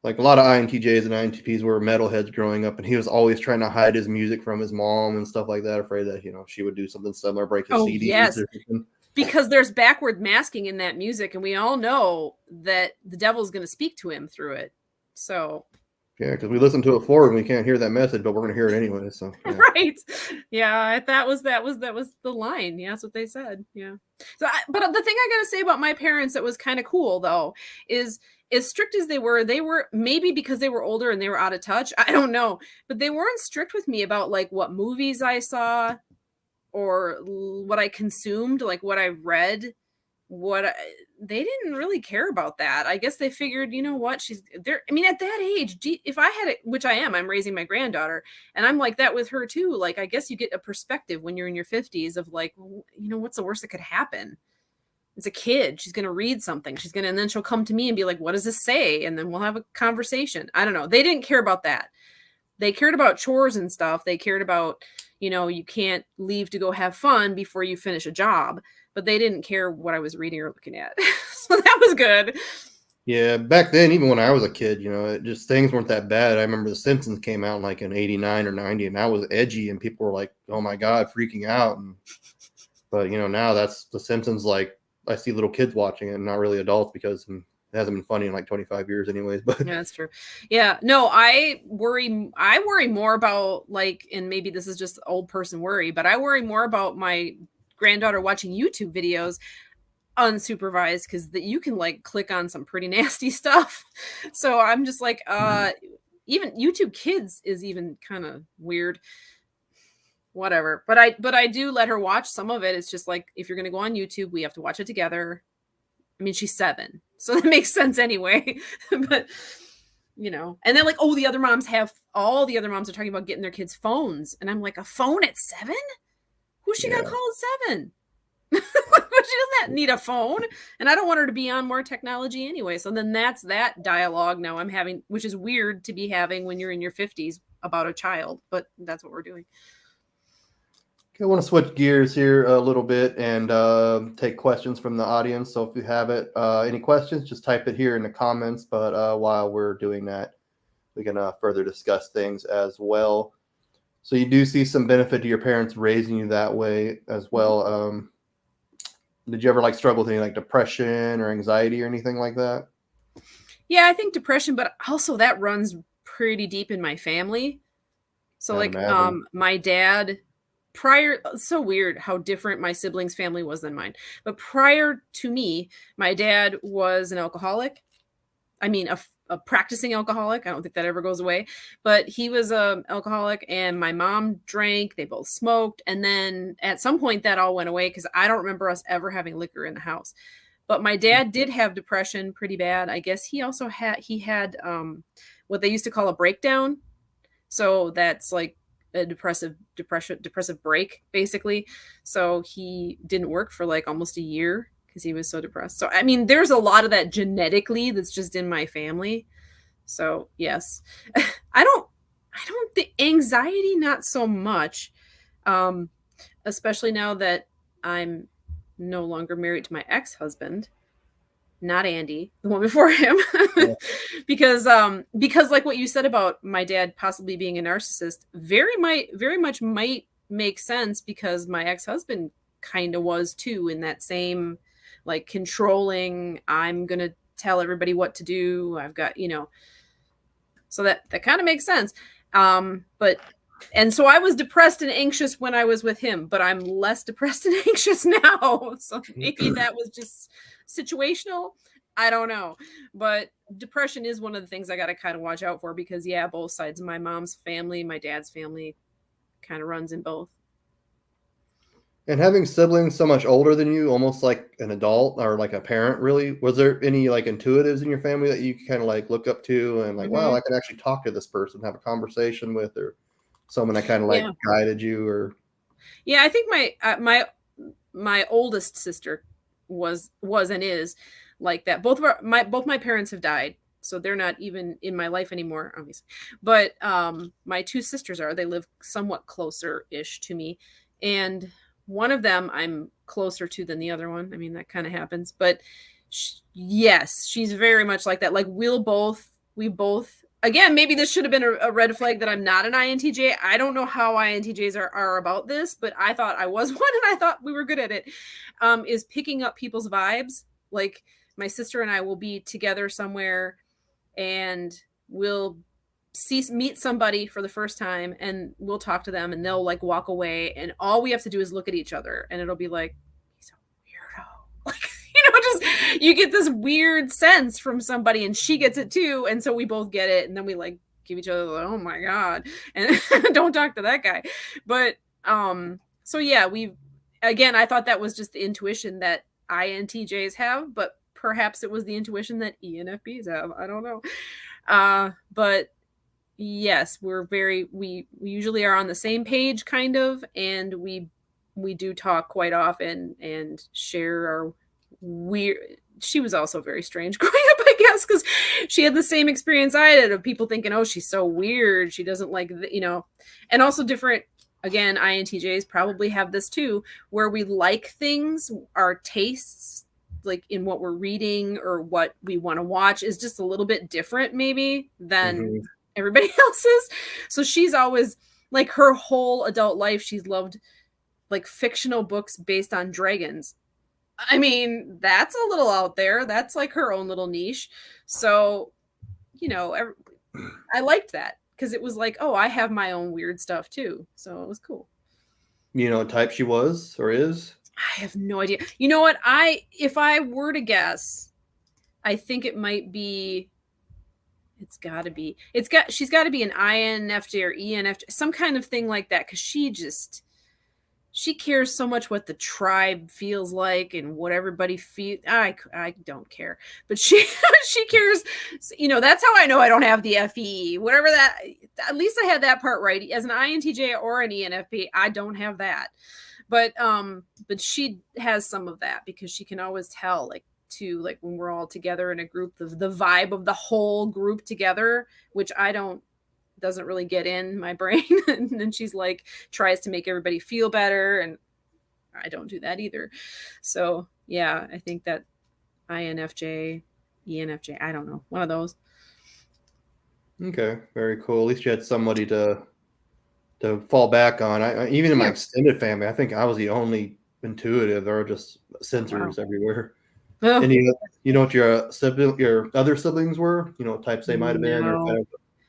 Like a lot of INTJs and INTPs were metalheads growing up, and he was always trying to hide his music from his mom and stuff like that, afraid that she would do something similar, break his CDs. Yes. Or something. Because there's backward masking in that music, and we all know that the devil's going to speak to him through it. So Yeah, because we listen to it forward and we can't hear that message, but we're going to hear it anyway. So yeah. Right. Yeah, that was the line. Yeah, that's what they said. Yeah. But the thing I gotta say about my parents that was kind of cool though is as strict as they were maybe because they were older and they were out of touch. I don't know, but they weren't strict with me about like what movies I saw or what I consumed, like what I read. They didn't really care about that. I guess they figured, you know what, she's there. I mean, at that age, if I had it, which I am, I'm raising my granddaughter, and I'm like that with her too. Like, I guess you get a perspective when you're in your 50s of like, you know, what's the worst that could happen? It's a kid. She's gonna read something. And then she'll come to me and be like, "What does this say?" And then we'll have a conversation. I don't know. They didn't care about that. They cared about chores and stuff. They cared about, you know, you can't leave to go have fun before you finish a job, but they didn't care what I was reading or looking at. So that was good. Yeah, back then, even when I was a kid, it just things weren't that bad. I remember The Simpsons came out like in '89 or '90, and that was edgy, and people were like, "Oh my god," freaking out. But now that's The Simpsons. Like I see little kids watching it, and not really adults because it hasn't been funny in like 25 years, anyways. But yeah, that's true. Yeah, no, I worry more about like, and maybe this is just old person worry, but I worry more about my granddaughter watching YouTube videos unsupervised because you can like click on some pretty nasty stuff. So I'm just like, even YouTube Kids is even kind of weird. Whatever. But I do let her watch some of it. It's just like if you're gonna go on YouTube, we have to watch it together. I mean, she's 7, so that makes sense anyway. But and then like, all the other moms are talking about getting their kids phones, and I'm like, a phone at 7? Who's she gonna call at 7? She doesn't need a phone, and I don't want her to be on more technology anyway. So then that's that dialogue now I'm having, which is weird to be having when you're in your 50s about a child, but that's what we're doing. Okay, I want to switch gears here a little bit and take questions from the audience. So if you have any questions, just type it here in the comments. But while we're doing that, we can further discuss things as well. So you do see some benefit to your parents raising you that way as well. Did you ever like struggle with any like depression or anxiety or anything like that? Yeah, I think depression, but also that runs pretty deep in my family. So I'd like, imagine. my dad so weird how different my siblings' family was than mine. But prior to me, my dad was an alcoholic. I mean, a practicing alcoholic. I don't think that ever goes away, but he was a alcoholic, and my mom drank. They both smoked, and then at some point that all went away because I don't remember us ever having liquor in the house. But my dad did have depression pretty bad. I guess he also had what they used to call a breakdown. So that's like a depressive break, basically. So he didn't work for like almost a year because he was so depressed. So I mean, there's a lot of that genetically that's just in my family. So yes. I don't think anxiety, not so much. Especially now that I'm no longer married to my ex-husband, not Andy, the one before him. Yeah. because like what you said about my dad possibly being a narcissist very much might make sense, because my ex-husband kind of was too, in that same like controlling, I'm going to tell everybody what to do. I've got, so that kind of makes sense. But and so I was depressed and anxious when I was with him, but I'm less depressed and anxious now. So maybe that was just situational. I don't know. But depression is one of the things I got to kind of watch out for, because yeah, both sides of my mom's family, my dad's family kind of runs in both. And having siblings so much older than you, almost like an adult or like a parent, really, was there any like intuitives in your family that you kind of like look up to and like, wow, Mm-hmm. I can actually talk to this person, have a conversation with, or someone that kind of like Yeah. guided you, or Yeah, I think my oldest sister was and is like that. Both my parents have died, so they're not even in my life anymore, obviously. But my two sisters are. They live somewhat closer ish to me, and one of them I'm closer to than the other one. I mean, that kind of happens, but yes, she's very much like that. Like we both, again, maybe this should have been a red flag that I'm not an INTJ. I don't know how INTJs are about this, but I thought I was one, and I thought we were good at it. Is picking up people's vibes. Like my sister and I will be together somewhere, and we'll meet somebody for the first time, and we'll talk to them, and they'll like walk away, and all we have to do is look at each other, and it'll be like, he's a weirdo. Like, just you get this weird sense from somebody, and she gets it too, and so we both get it, and then we like give each other like, oh my god, and don't talk to that guy. But so yeah, again, I thought that was just the intuition that INTJs have, but perhaps it was the intuition that ENFPs have. I don't know. But yes, we usually are on the same page, kind of, and we do talk quite often and share our weird. She was also very strange growing up, I guess, because she had the same experience I did of people thinking, oh, she's so weird, she doesn't like, and also different. Again, INTJs probably have this too, where we like things, our tastes, like in what we're reading or what we want to watch, is just a little bit different maybe than everybody else's. So she's always like, her whole adult life, she's loved like fictional books based on dragons. I mean, that's a little out there. That's like her own little niche. So, I liked that because it was like, oh, I have my own weird stuff too. So it was cool. You know what type she was or is? I have no idea. You know what? If I were to guess, I think it might be. She's got to be an INFJ or ENFJ, some kind of thing like that, because she cares so much what the tribe feels like and what everybody feels. I don't care, but she cares. That's how I know I don't have the FE. Whatever that. At least I had that part right. As an INTJ or an ENFP, I don't have that. But she has some of that, because she can always tell, like when we're all together in a group, the vibe of the whole group together, which doesn't really get in my brain. And then she's like, tries to make everybody feel better, and I don't do that either. So yeah, I think that INFJ, ENFJ, I don't know, one of those. Okay, very cool. At least you had somebody to fall back on. Even in my extended family, I think I was the only intuitive. There are just sensors everywhere. Oh. And you know what your other siblings were? You know what types they might have been? Or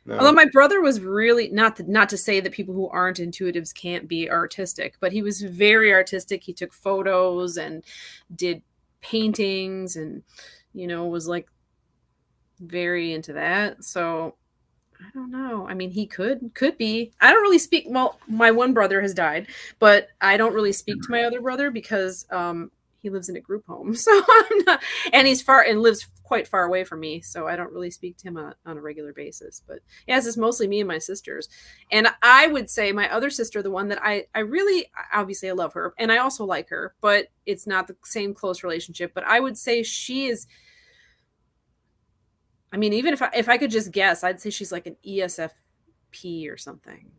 no. Although my brother was really not to say that people who aren't intuitives can't be artistic, but he was very artistic. He took photos and did paintings, and was like very into that. So I don't know. I mean, he could be. I don't really speak. Well, my one brother has died, but I don't really speak to my other brother because he lives in a group home. So I'm not, and he's far and lives quite far away from me. So I don't really speak to him on a regular basis. But yes, it's mostly me and my sisters. And I would say my other sister, the one that I really, obviously I love her and I also like her, but it's not the same close relationship. But I would say she is. I mean, even if I could just guess, I'd say she's like an ESFP or something.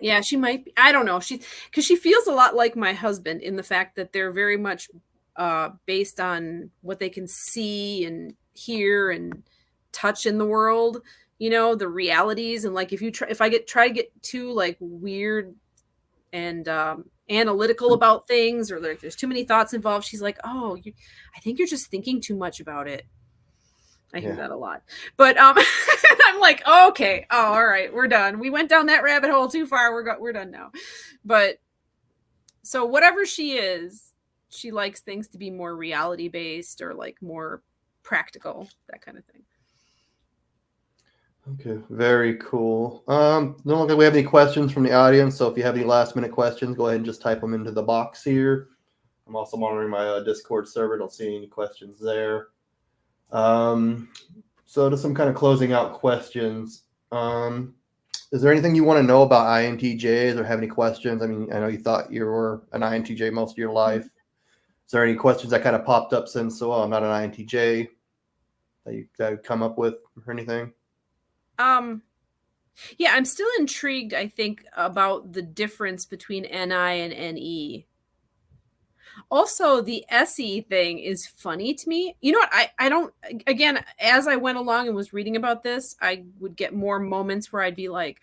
Yeah, she might be. I don't know. Because she feels a lot like my husband in the fact that they're very much based on what they can see and hear and touch in the world. The realities, and like if I try to get too like weird and analytical about things, or like there's too many thoughts involved, she's like, oh, I think you're just thinking too much about it. I hear that a lot, but I'm like, oh, okay, oh, all right, we're done. We went down that rabbit hole too far. We're done now. But so whatever she is, she likes things to be more reality based or like more practical, that kind of thing. Okay, very cool. Don't look like we have any questions from the audience. So if you have any last minute questions, go ahead and just type them into the box here. I'm also monitoring my Discord server. Don't see any questions there. So to some kind of closing out questions, is there anything you want to know about INTJs or have any questions? I mean, I know you thought you were an INTJ most of your life. Is there any questions that kind of popped up since, I'm not an INTJ, that you come up with or anything? Yeah, I'm still intrigued, I think, about the difference between NI and NE. Also, the SE thing is funny to me. You know what? I don't, again, as I went along and was reading about this, I would get more moments where I'd be like,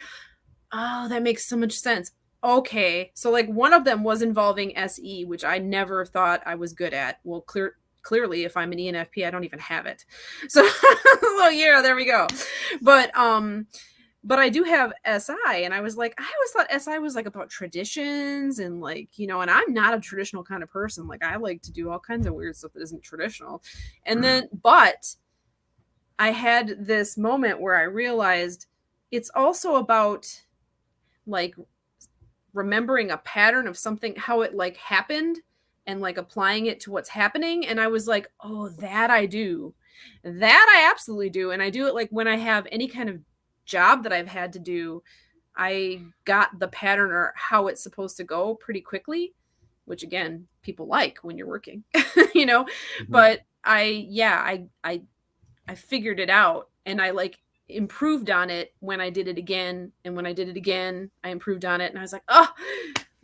oh, that makes so much sense. Okay. So like one of them was involving SE, which I never thought I was good at. Well, clearly, if I'm an ENFP, I don't even have it. So, well, yeah, there we go. But I do have SI, and I was like, I always thought SI was like about traditions and like, you know, and I'm not a traditional kind of person. Like I like to do all kinds of weird stuff that isn't traditional. And then, but I had this moment where I realized it's also about like remembering a pattern of something, how it like happened and like applying it to what's happening. And I was like, oh, that I do. That I absolutely do. And I do it like when I have any kind of job that I've had to do, I got the pattern or how it's supposed to go pretty quickly, which again, people like when you're working, you know, but I figured it out, and I like improved on it when I did it again. And when I did it again, I improved on it. And I was like, oh,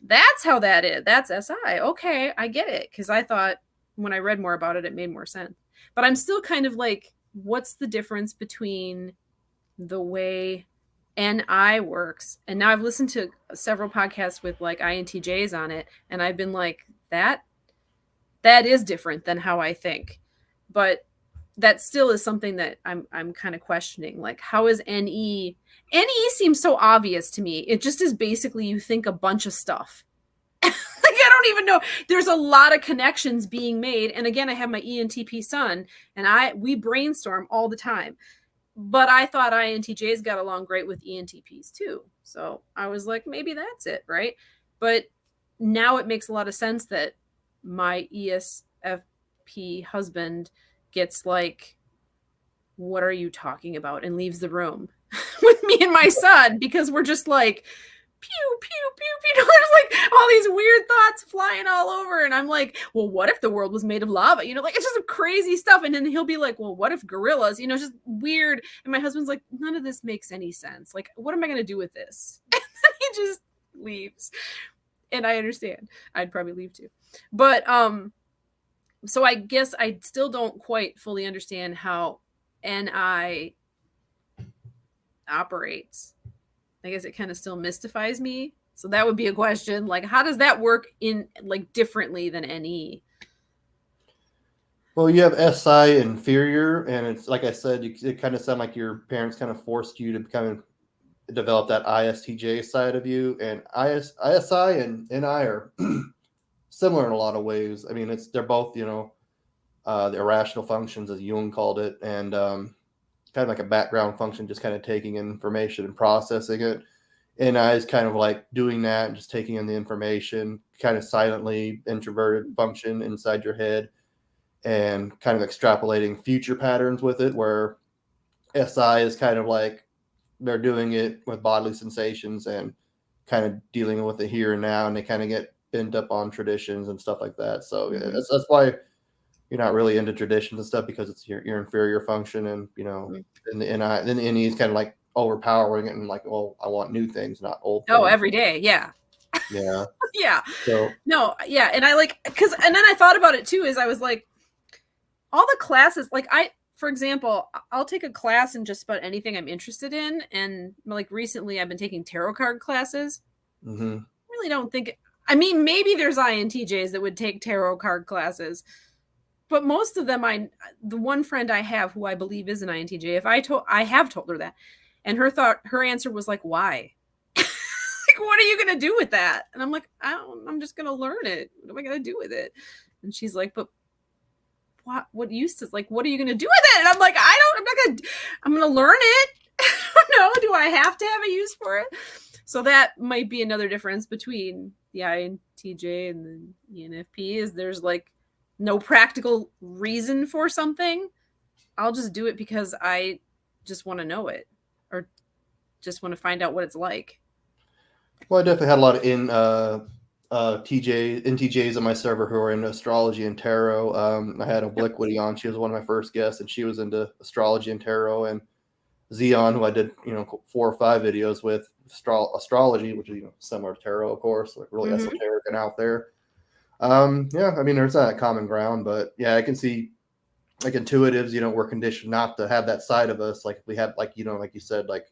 that's how that is. That's SI. Okay, I get it. Because I thought when I read more about it, it made more sense. But I'm still kind of like, what's the difference between the way NI works? And now I've listened to several podcasts with like INTJs on it, and I've been like, that is different than how I think. But that still is something that I'm kind of questioning. Like, how is NE? NE seems so obvious to me. It just is basically you think a bunch of stuff. Like, I don't even know. There's a lot of connections being made. And again, I have my ENTP son, and we brainstorm all the time. But I thought INTJs got along great with ENTPs too. So I was like, maybe that's it, right? But now it makes a lot of sense that my ESFP husband gets like, what are you talking about? And leaves the room with me and my son, because we're just like, pew, pew, pew, pew. There's like all these weird thoughts flying all over. And I'm like, well, what if the world was made of lava? You know, like it's just some crazy stuff. And then he'll be like, well, what if gorillas, you know, just weird. And my husband's like, none of this makes any sense. Like, what am I going to do with this? And then he just leaves. And I understand. I'd probably leave too. But, so I guess I still don't quite fully understand how NI operates. I guess it kind of still mystifies me. So that would be a question. Like, how does that work in like differently than NE? Well, you have SI inferior, and it's like I said, it kind of sound like your parents kind of forced you to kind of develop that ISTJ side of you. And ISI and NI are similar in a lot of ways. I mean, they're both, you know, the irrational functions, as Jung called it, and kind of like a background function, just kind of taking in information and processing it. NI is kind of like doing that and just taking in the information, kind of silently introverted function inside your head, and kind of extrapolating future patterns with it, where SI is kind of like they're doing it with bodily sensations and kind of dealing with the here and now, and they kind of get bent up on traditions and stuff like that. So that's why you're not really into traditions and stuff, because it's your inferior function. And you know, and then the NE is kind of like overpowering it and like, well, I want new things, not old things. Oh, every day. Yeah. Yeah. Yeah. So no, yeah. And I like, and then I thought about it too, is I was like, all the classes, like for example, I'll take a class in just about anything I'm interested in. And like recently I've been taking tarot card classes. Mm-hmm. I really don't think, I mean, maybe there's INTJs that would take tarot card classes, but most of them, the one friend I have who I believe is an INTJ, I have told her that, and her answer was like, why? Like, what are you going to do with that? And I'm like, I'm just going to learn it. What am I going to do with it? And she's like, but what use to, like, what are you going to do with it? And I'm like, I'm going to learn it. No, do I have to have a use for it? So that might be another difference between the INTJ and the ENFP, is there's like no practical reason for something. I'll just do it because I just want to know it, or just want to find out what it's like. Well, I definitely had a lot of NTJs on my server who are into astrology and tarot. I had Obliquity on. She was one of my first guests, and she was into astrology and tarot. And Xeon, who I did 4 or 5 videos with, astrology, which is similar to tarot, of course, like really esoteric and out there. Yeah, I mean, there's that common ground, but yeah, I can see like intuitives, we're conditioned not to have that side of us. Like if we have, like, like you said, like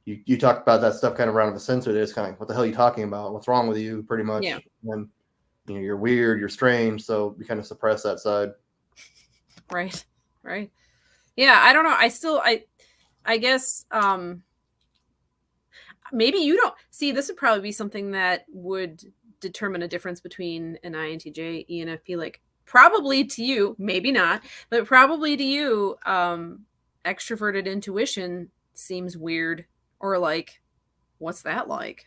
you talked about that stuff kind of around the sensitive. It's kind of like, what the hell are you talking about? What's wrong with you? Pretty much. Yeah. And you're weird, you're strange. So we kind of suppress that side. Right. Right. Yeah, I don't know. I guess maybe you don't see, this would probably be something that would determine a difference between an INTJ, ENFP. Like probably to you, maybe not, but probably to you, extroverted intuition seems weird, or like, what's that like?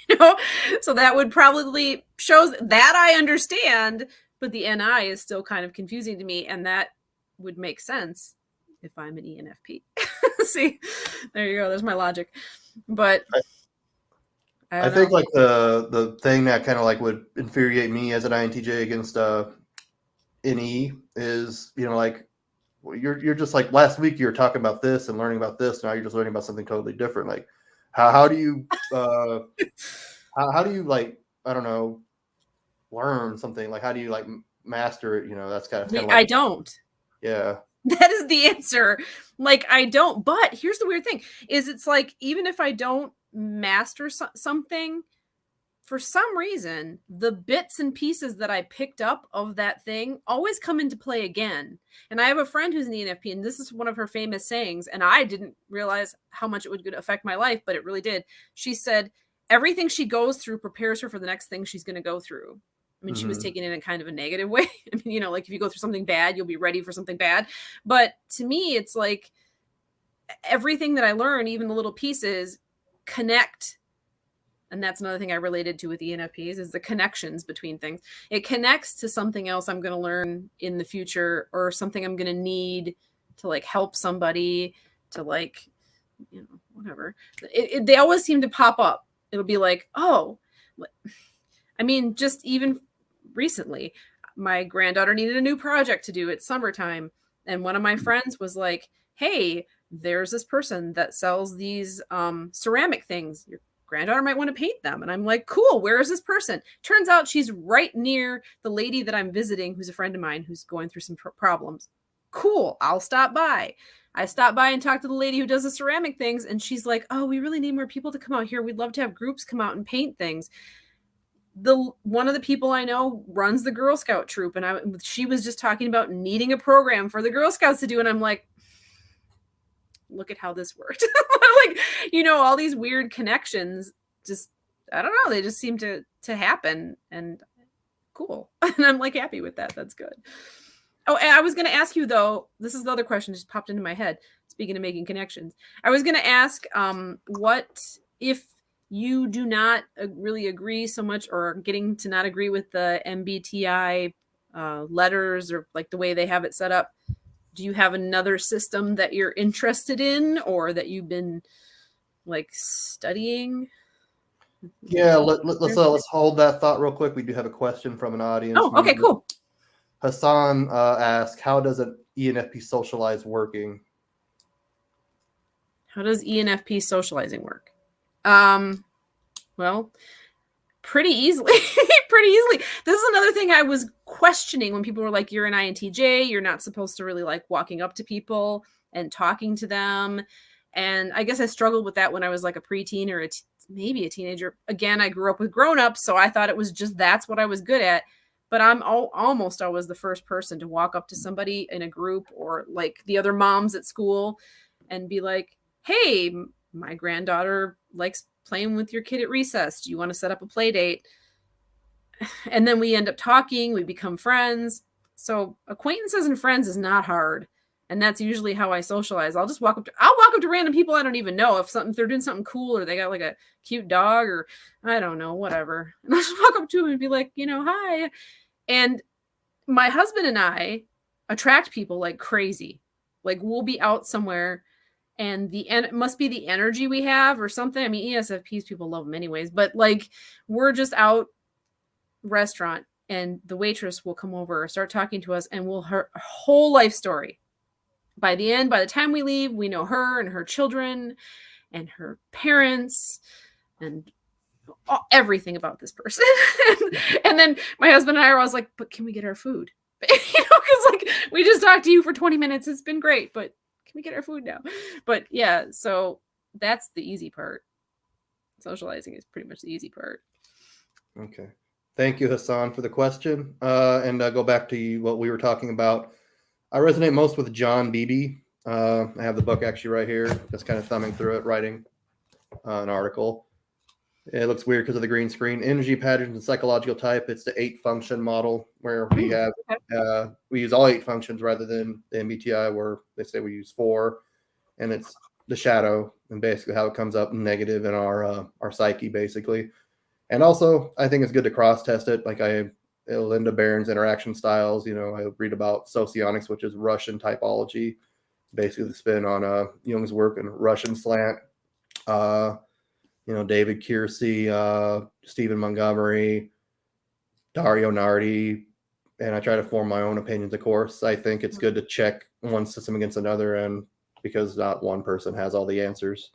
You know, so that would probably shows that I understand, but the NI is still kind of confusing to me, and that would make sense if I'm an ENFP. See, there you go. There's my logic. But I I don't think know. like the thing that kind of like would infuriate me as an INTJ against NE is, you know, like you're just like last week you were talking about this and learning about this, now you're just learning about something totally different. Like how do you how do you like, I don't know, learn something, like how do you like master it, you know? That's kind of like, I don't. yeah. That is the answer. Like I don't. But here's the weird thing: is it's like even if I don't master something, for some reason, the bits and pieces that I picked up of that thing always come into play again. And I have a friend who's an ENFP, and this is one of her famous sayings. And I didn't realize how much it would affect my life, but it really did. She said, everything she goes through prepares her for the next thing she's going to go through. I mean, she was Mm-hmm. taking it in a kind of a negative way. I mean, you know, like if you go through something bad, you'll be ready for something bad. But to me, it's like everything that I learn, even the little pieces, connect. And that's another thing I related to with ENFPs is the connections between things. It connects to something else I'm going to learn in the future, or something I'm going to need to like help somebody, to like, you know, whatever. They always seem to pop up. It'll be like, oh, I mean, just even recently, my granddaughter needed a new project to do. It's summertime. And one of my friends was like, hey, there's this person that sells these ceramic things. Your granddaughter might want to paint them. And I'm like, cool, where is this person? Turns out she's right near the lady that I'm visiting, who's a friend of mine who's going through some problems. Cool, I'll stop by. I stopped by and talked to the lady who does the ceramic things, and she's like, oh, we really need more people to come out here. We'd love to have groups come out and paint things. The one of the people I know runs the Girl Scout troop, and she was just talking about needing a program for the Girl Scouts to do, and I'm like, look at how this worked. Like, you know, all these weird connections, just I don't know, they just seem to happen, and cool. And I'm like happy with that. That's good. Oh, and I was going to ask you though, this is the other question just popped into my head. Speaking of making connections, I was going to ask, what if you do not really agree so much, or getting to not agree with the MBTI letters, or like the way they have it set up? Do you have another system that you're interested in, or that you've been like studying? Yeah, let's hold that thought real quick. We do have a question from an audience Oh, okay, member. cool. Hassan asked, how does an ENFP socialize working? How does ENFP socializing work? Well, pretty easily. Pretty easily. This is another thing I was questioning when people were like, you're an INTJ, you're not supposed to really like walking up to people and talking to them. And I guess I struggled with that when I was like a preteen, or maybe a teenager. Again, I grew up with grown-ups, so I thought it was just that's what I was good at. But I'm almost always the first person to walk up to somebody in a group, or like the other moms at school, and be like, hey, my granddaughter likes playing with your kid at recess. Do you want to set up a play date? And then we end up talking, we become friends. So acquaintances and friends is not hard. And that's usually how I socialize. I'll walk up to random people I don't even know. If they're doing something cool, or they got like a cute dog, or I don't know, whatever. And I'll just walk up to them and be like, you know, hi. And my husband and I attract people like crazy. Like we'll be out somewhere, and it must be the energy we have or something. I mean, ESFPs, people love them anyways, but like we're just out restaurant, and the waitress will come over, start talking to us, and we'll her whole life story. By the time we leave, we know her and her children and her parents and everything about this person. And then my husband and I are always like, but can we get our food? You know, because like we just talked to you for 20 minutes. It's been great, but can we get our food now? But yeah, so that's the easy part. Socializing is pretty much the easy part. Okay. Thank you, Hassan, for the question. And go back to what we were talking about. I resonate most with John Beebe. I have the book actually right here, just kind of thumbing through it, writing an article. It looks weird because of the green screen. Energy patterns and psychological type. It's the 8-function model where we have we use all 8 functions rather than the MBTI where they say we use 4, and it's the shadow and basically how it comes up negative in our psyche basically. And also, I think it's good to cross test it. Like Linda Barron's interaction styles. I read about socionics, which is Russian typology, basically the spin on Jung's work and Russian slant. David Kiersey, Stephen Montgomery, Dario Nardi, and I try to form my own opinions, of course. I think it's good to check one system against another, and because not one person has all the answers.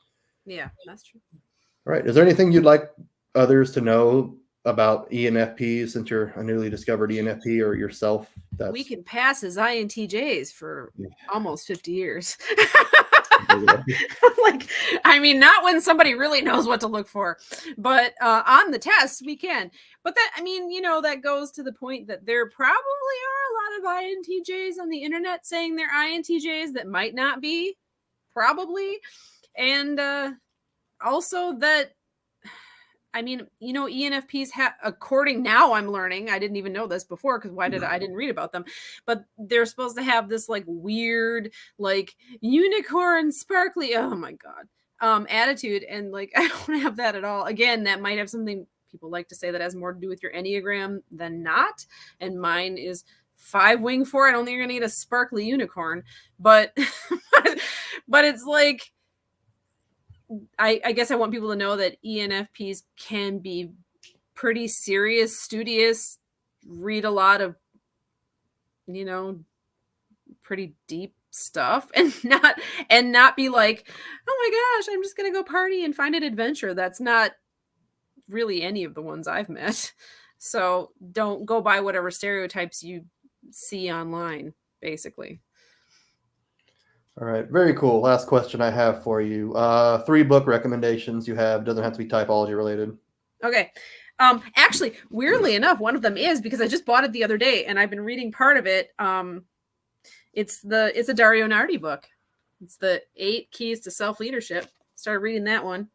Yeah, that's true. All right. Is there anything you'd like others to know about ENFP since you're a newly discovered ENFP or yourself? We can pass as INTJs for almost 50 years. Not when somebody really knows what to look for, but on the test we can. But that goes to the point that there probably are a lot of INTJs on the internet saying they're INTJs that might not be, probably. And also that, ENFPs according now I'm learning, I didn't even know this before because I didn't read about them, but they're supposed to have this like weird, like unicorn sparkly, oh my God, attitude. And like, I don't have that at all. Again, that might have something people like to say that has more to do with your Enneagram than not. And mine is 5 wing 4. I don't think you're going to get a sparkly unicorn, but, but it's like, I guess I want people to know that ENFPs can be pretty serious, studious, read a lot of, pretty deep stuff and not be like, oh my gosh, I'm just going to go party and find an adventure. That's not really any of the ones I've met. So don't go by whatever stereotypes you see online, basically. All right. Very cool. Last question I have for you. 3 book recommendations you have. Doesn't have to be typology related. Okay. Actually, weirdly enough, one of them is because I just bought it the other day and I've been reading part of it. It's a Dario Nardi book. It's the 8 Keys to Self-Leadership. Started reading that one.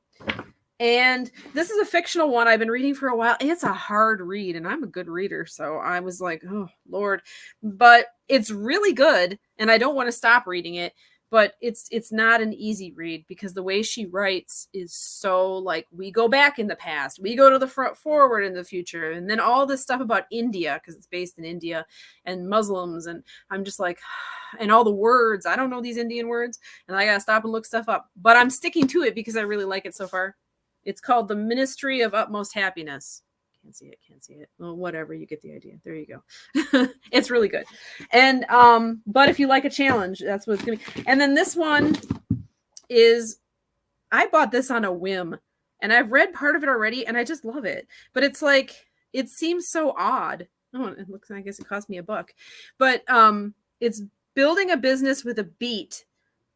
And this is a fictional one I've been reading for a while. It's a hard read and I'm a good reader. So I was like, oh Lord, but it's really good. And I don't want to stop reading it, but it's not an easy read because the way she writes is so like, we go back in the past, we go to the front forward in the future. And then all this stuff about India, because it's based in India and Muslims. And I'm just like, and all the words, I don't know these Indian words and I got to stop and look stuff up, but I'm sticking to it because I really like it so far. It's called The Ministry of Utmost Happiness. Can't see it. Well, whatever, you get the idea. There you go. It's really good. And but if you like a challenge, that's what it's gonna be. And then this one is, I bought this on a whim and I've read part of it already and I just love it. But it's like, it seems so odd. Oh, it looks, I guess it cost me $1. But it's Building a Business with a Beat.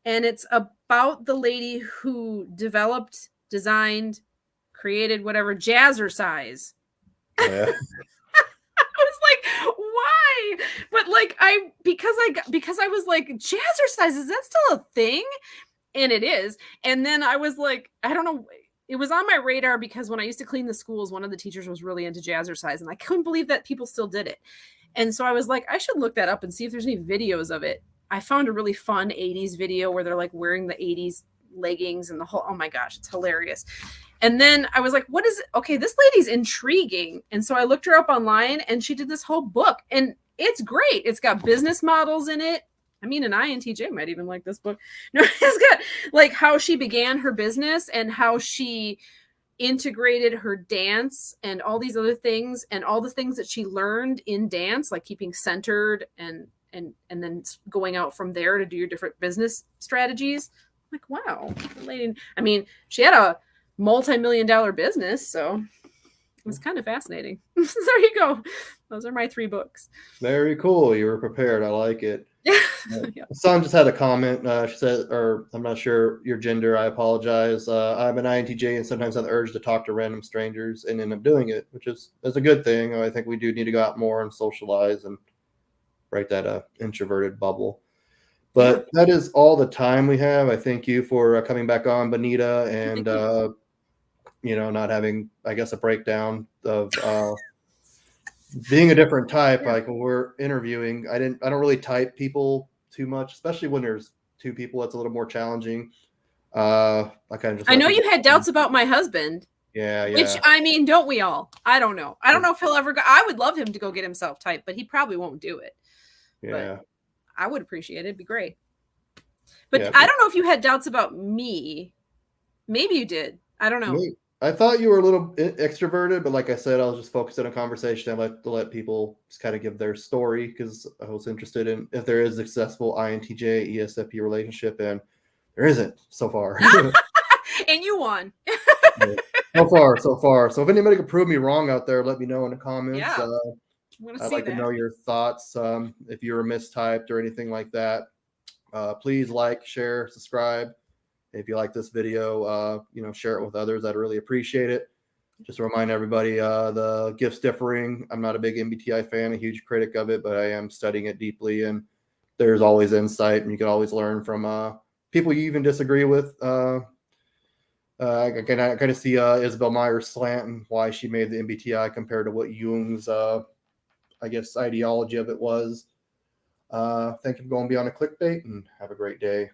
And it's about the lady who developed, designed, created whatever jazzercise. Yeah. I was like, why? But like, because I was like, jazzercise, is that still a thing? And it is. And then I was like, I don't know. It was on my radar because when I used to clean the schools, one of the teachers was really into jazzercise and I couldn't believe that people still did it. And so I was like, I should look that up and see if there's any videos of it. I found a really fun 80s video where they're like wearing the 80s leggings and the whole, oh my gosh, it's hilarious. And then I was like, what is it? Okay, this lady's intriguing. And so I looked her up online and she did this whole book and it's great. It's got business models in it. I mean, an INTJ might even like this book. No, it's got like how she began her business and how she integrated her dance and all these other things and all the things that she learned in dance, like keeping centered and then going out from there to do your different business strategies. I'm like, wow, lady. I mean, she had a multi-million-dollar business, so it was kind of fascinating. So there you go. Those are my 3 books. Very cool. You were prepared. I like it. Yeah. Son just had a comment. She said, or I'm not sure your gender. I apologize. I'm an INTJ and sometimes have the urge to talk to random strangers and end up doing it, which is a good thing. I think we do need to go out more and socialize and break that introverted bubble. But that is all the time we have. I thank you for coming back on, Bonita, and not having, I guess, a breakdown of being a different type. Like when we're interviewing, I don't really type people too much, especially when there's two people. That's a little more challenging. I kind of just. I know you had doubts about my husband. Yeah. Which, I mean, don't we all? I don't know. I don't know if he'll ever go. I would love him to go get himself typed, but he probably won't do it. Yeah. But I would appreciate it. It'd be great. But I don't know if you had doubts about me. Maybe you did. I don't know. I thought you were a little extroverted, but like I said, I was just focused on a conversation. I like to let people just kind of give their story because I was interested in if there is a successful INTJ ESFP relationship, and there isn't so far. And you won. So far. So if anybody could prove me wrong out there, let me know in the comments. Yeah. I'd like to know your thoughts. If you were mistyped or anything like that, please like, share, subscribe. If you like this video, share it with others. I'd really appreciate it. Just to remind everybody, the gifts differing. I'm not a big MBTI fan, a huge critic of it, but I am studying it deeply, and there's always insight, and you can always learn from people you even disagree with. I kind of see Isabel Meyer's slant and why she made the MBTI compared to what Jung's, ideology of it was. Thank you for going beyond a clickbait, and have a great day.